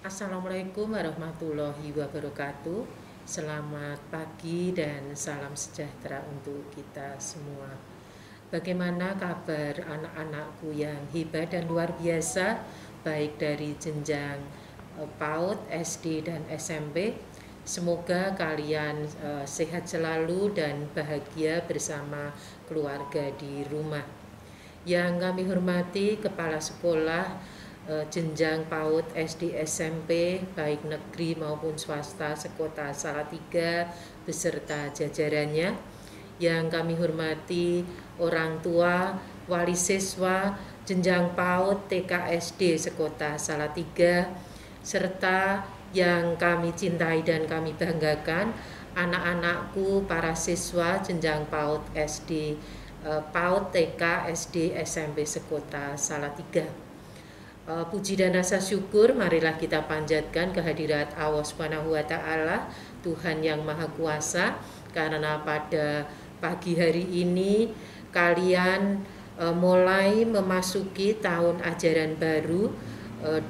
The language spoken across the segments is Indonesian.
Assalamualaikum warahmatullahi wabarakatuh. Selamat pagi dan salam sejahtera untuk kita semua. Bagaimana kabar anak-anakku yang hebat dan luar biasa, baik dari jenjang PAUD, SD, dan SMP? Semoga kalian sehat selalu dan bahagia bersama keluarga di rumah. Yang kami hormati Kepala Sekolah jenjang PAUD, SD, SMP, baik negeri maupun swasta sekota Salatiga beserta jajarannya. Yang kami hormati orang tua, wali siswa, jenjang PAUD, TK, SD sekota Salatiga, serta yang kami cintai dan kami banggakan, anak-anakku, para siswa jenjang PAUD, SD, PAUD, TK, SD, SMP sekota Salatiga. Puji dan rasa syukur marilah kita panjatkan kehadirat Allah Subhanahu wa taala, Tuhan yang Maha Kuasa, karena pada pagi hari ini kalian mulai memasuki tahun ajaran baru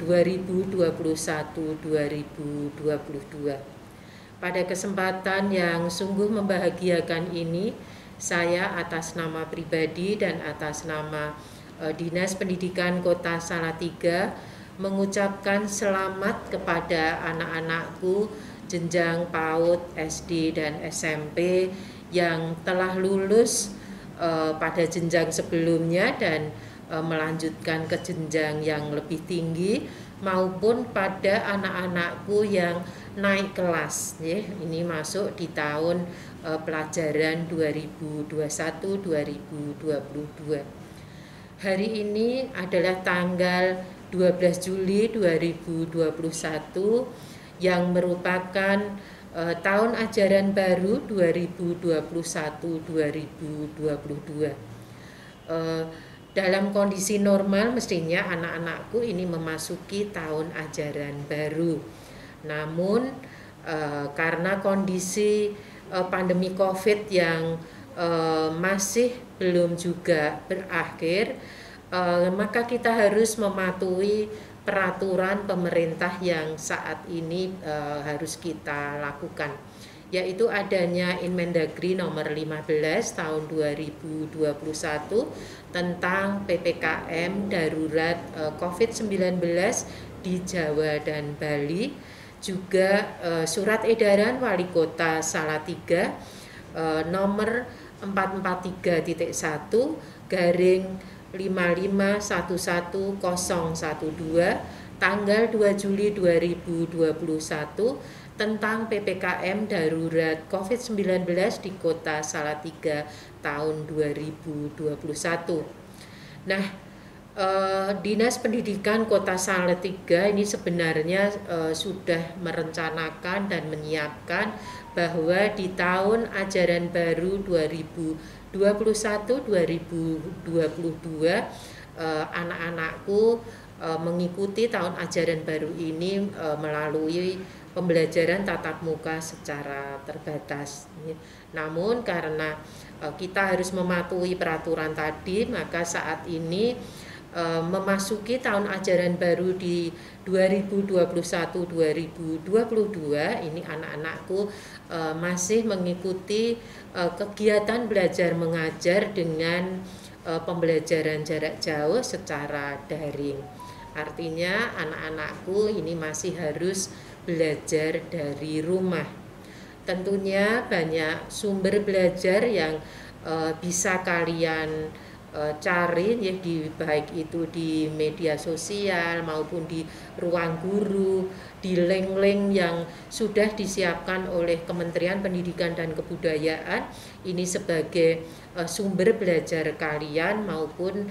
2021-2022. Pada kesempatan yang sungguh membahagiakan ini, saya atas nama pribadi dan atas nama Dinas Pendidikan Kota Salatiga mengucapkan selamat kepada anak-anakku jenjang PAUD, SD, dan SMP yang telah lulus pada jenjang sebelumnya dan melanjutkan ke jenjang yang lebih tinggi, maupun pada anak-anakku yang naik kelas, ya. Ini masuk di tahun pelajaran 2021-2022. Hari ini adalah tanggal 12 Juli 2021 yang merupakan tahun ajaran baru 2021-2022. Dalam kondisi normal mestinya anak-anakku ini memasuki tahun ajaran baru. Namun karena kondisi pandemi COVID yang masih belum juga berakhir, maka kita harus mematuhi peraturan pemerintah yang saat ini harus kita lakukan, yaitu adanya Inmendagri nomor 15 tahun 2021 tentang PPKM darurat COVID-19 di Jawa dan Bali, juga surat edaran Wali Kota Salatiga nomor 443/5511/11012 tanggal 2 Juli 2021 tentang PPKM darurat COVID-19 di Kota Salatiga tahun 2021. Nah, Dinas Pendidikan Kota Salatiga ini sebenarnya sudah merencanakan dan menyiapkan bahwa di tahun ajaran baru 2021-2022 anak-anakku mengikuti tahun ajaran baru ini melalui pembelajaran tatap muka secara terbatas. Namun karena kita harus mematuhi peraturan tadi, maka saat ini memasuki tahun ajaran baru di 2021-2022 ini anak-anakku masih mengikuti kegiatan belajar mengajar dengan pembelajaran jarak jauh secara daring. Artinya anak-anakku ini masih harus belajar dari rumah. Tentunya banyak sumber belajar yang bisa kalian cari, ya, baik itu di media sosial maupun di ruang guru, di link-link yang sudah disiapkan oleh Kementerian Pendidikan dan Kebudayaan ini sebagai sumber belajar kalian, maupun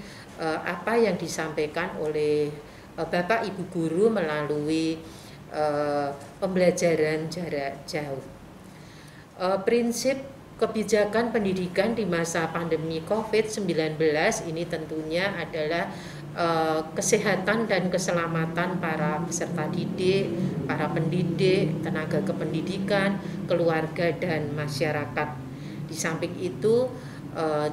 apa yang disampaikan oleh Bapak Ibu guru melalui pembelajaran jarak jauh. Prinsip kebijakan pendidikan di masa pandemi COVID-19 ini tentunya adalah kesehatan dan keselamatan para peserta didik, para pendidik, tenaga kependidikan, keluarga, dan masyarakat. Di samping itu,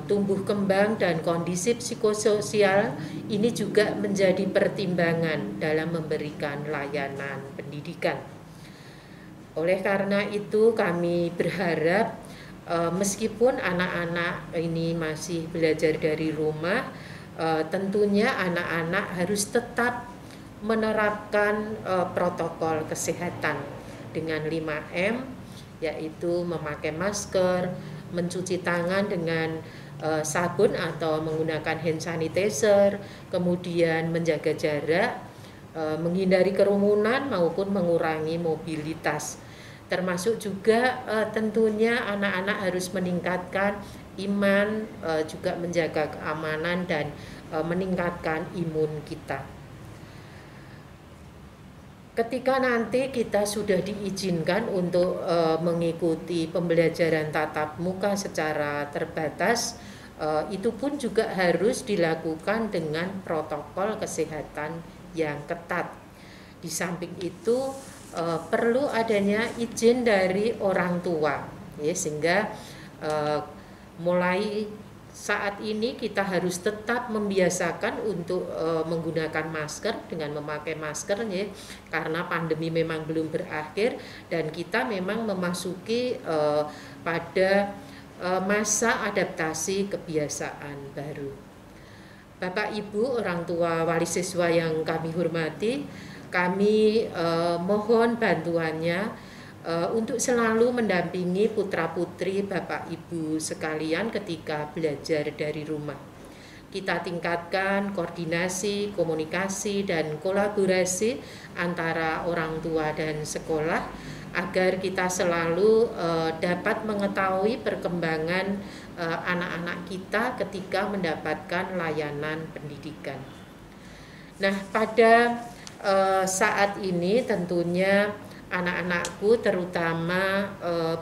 tumbuh kembang dan kondisi psikososial ini juga menjadi pertimbangan dalam memberikan layanan pendidikan. Oleh karena itu kami berharap meskipun anak-anak ini masih belajar dari rumah, tentunya anak-anak harus tetap menerapkan protokol kesehatan dengan 5M, yaitu memakai masker, mencuci tangan dengan sabun atau menggunakan hand sanitizer, kemudian menjaga jarak, menghindari kerumunan maupun mengurangi mobilitas. Termasuk juga tentunya anak-anak harus meningkatkan iman, juga menjaga keamanan dan meningkatkan imun kita. Ketika nanti kita sudah diizinkan untuk mengikuti pembelajaran tatap muka secara terbatas, itu pun juga harus dilakukan dengan protokol kesehatan yang ketat. Di samping itu perlu adanya izin dari orang tua, ya, sehingga mulai saat ini kita harus tetap membiasakan untuk menggunakan masker dengan memakai masker, ya, karena pandemi memang belum berakhir dan kita memang memasuki pada masa adaptasi kebiasaan baru. Bapak Ibu, orang tua wali siswa yang kami hormati, kami mohon bantuannya untuk selalu mendampingi putra-putri Bapak Ibu sekalian ketika belajar dari rumah. Kita tingkatkan koordinasi, komunikasi, dan kolaborasi antara orang tua dan sekolah agar kita selalu dapat mengetahui perkembangan anak-anak kita ketika mendapatkan layanan pendidikan. Nah, pada saat ini tentunya anak-anakku terutama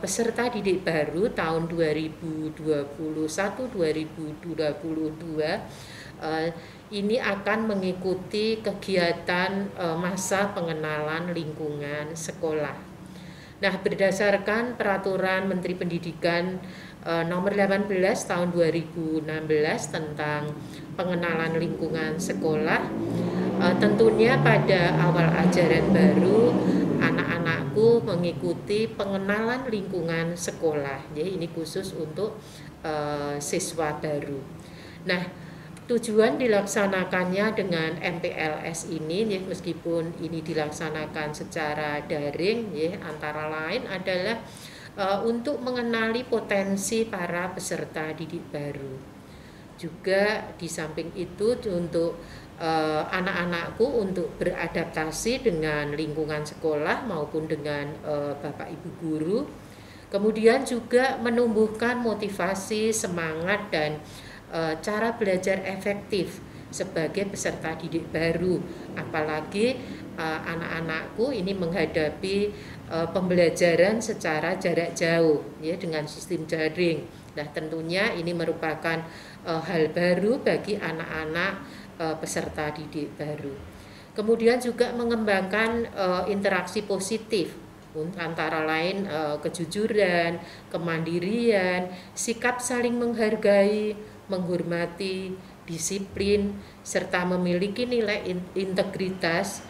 peserta didik baru tahun 2021-2022 ini akan mengikuti kegiatan masa pengenalan lingkungan sekolah. Nah, berdasarkan peraturan Menteri Pendidikan nomor 18 tahun 2016 tentang pengenalan lingkungan sekolah, tentunya pada awal ajaran baru anak-anakku mengikuti pengenalan lingkungan sekolah, ya, ini khusus untuk siswa baru. Nah, tujuan dilaksanakannya dengan MPLS ini, ya, meskipun ini dilaksanakan secara daring, ya, antara lain adalah untuk mengenali potensi para peserta didik baru. Juga di samping itu untuk anak-anakku untuk beradaptasi dengan lingkungan sekolah maupun dengan Bapak Ibu guru. Kemudian juga menumbuhkan motivasi, semangat, dan cara belajar efektif sebagai peserta didik baru. Apalagi anak-anakku ini menghadapi pembelajaran secara jarak jauh, ya, dengan sistem daring. Nah, tentunya ini merupakan hal baru bagi anak-anak peserta didik baru. Kemudian juga mengembangkan interaksi positif antara lain kejujuran, kemandirian, sikap saling menghargai, menghormati, disiplin, serta memiliki nilai integritas,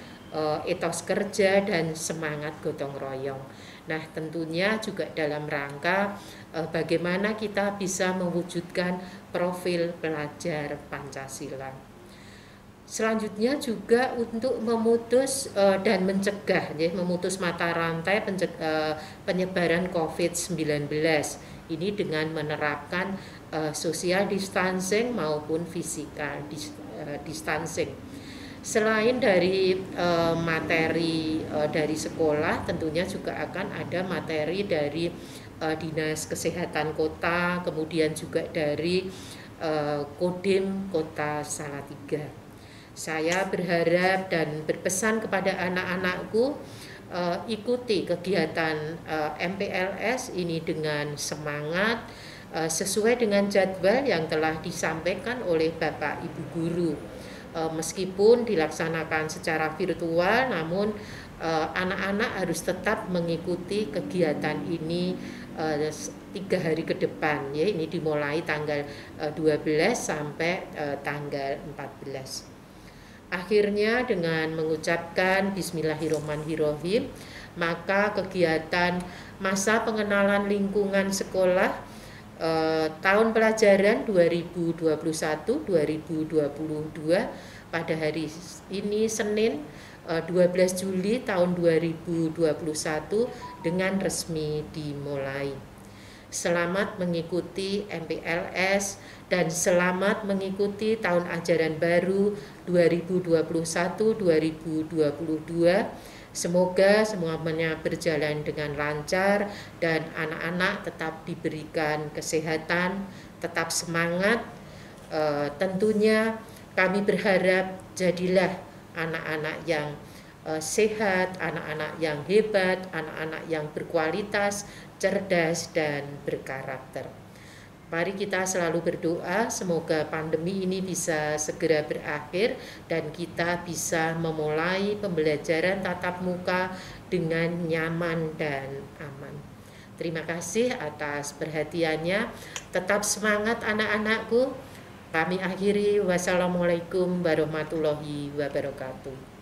etos kerja, dan semangat gotong royong. Nah, tentunya juga dalam rangka bagaimana kita bisa mewujudkan profil pelajar Pancasila. Selanjutnya juga untuk memutus dan mencegah, ya, memutus mata rantai penyebaran COVID-19 ini dengan menerapkan social distancing maupun physical distancing. Selain dari materi dari sekolah, tentunya juga akan ada materi dari Dinas Kesehatan Kota, kemudian juga dari Kodim Kota Salatiga. Saya berharap dan berpesan kepada anak-anakku, ikuti kegiatan MPLS ini dengan semangat, sesuai dengan jadwal yang telah disampaikan oleh Bapak Ibu guru. Meskipun dilaksanakan secara virtual, namun anak-anak harus tetap mengikuti kegiatan ini 3 hari ke depan ya. Ini dimulai tanggal 12 sampai tanggal 14. Akhirnya dengan mengucapkan Bismillahirrahmanirrahim, maka kegiatan masa pengenalan lingkungan sekolah tahun pelajaran 2021-2022 pada hari ini Senin 12 Juli tahun 2021 dengan resmi dimulai. Selamat mengikuti MPLS dan selamat mengikuti tahun ajaran baru 2021-2022. Semoga semuanya berjalan dengan lancar dan anak-anak tetap diberikan kesehatan, tetap semangat. Tentunya kami berharap jadilah anak-anak yang sehat, anak-anak yang hebat, anak-anak yang berkualitas, cerdas, dan berkarakter. Mari kita selalu berdoa semoga pandemi ini bisa segera berakhir dan kita bisa memulai pembelajaran tatap muka dengan nyaman dan aman. Terima kasih atas perhatiannya. Tetap semangat anak-anakku. Kami akhiri. Wassalamualaikum warahmatullahi wabarakatuh.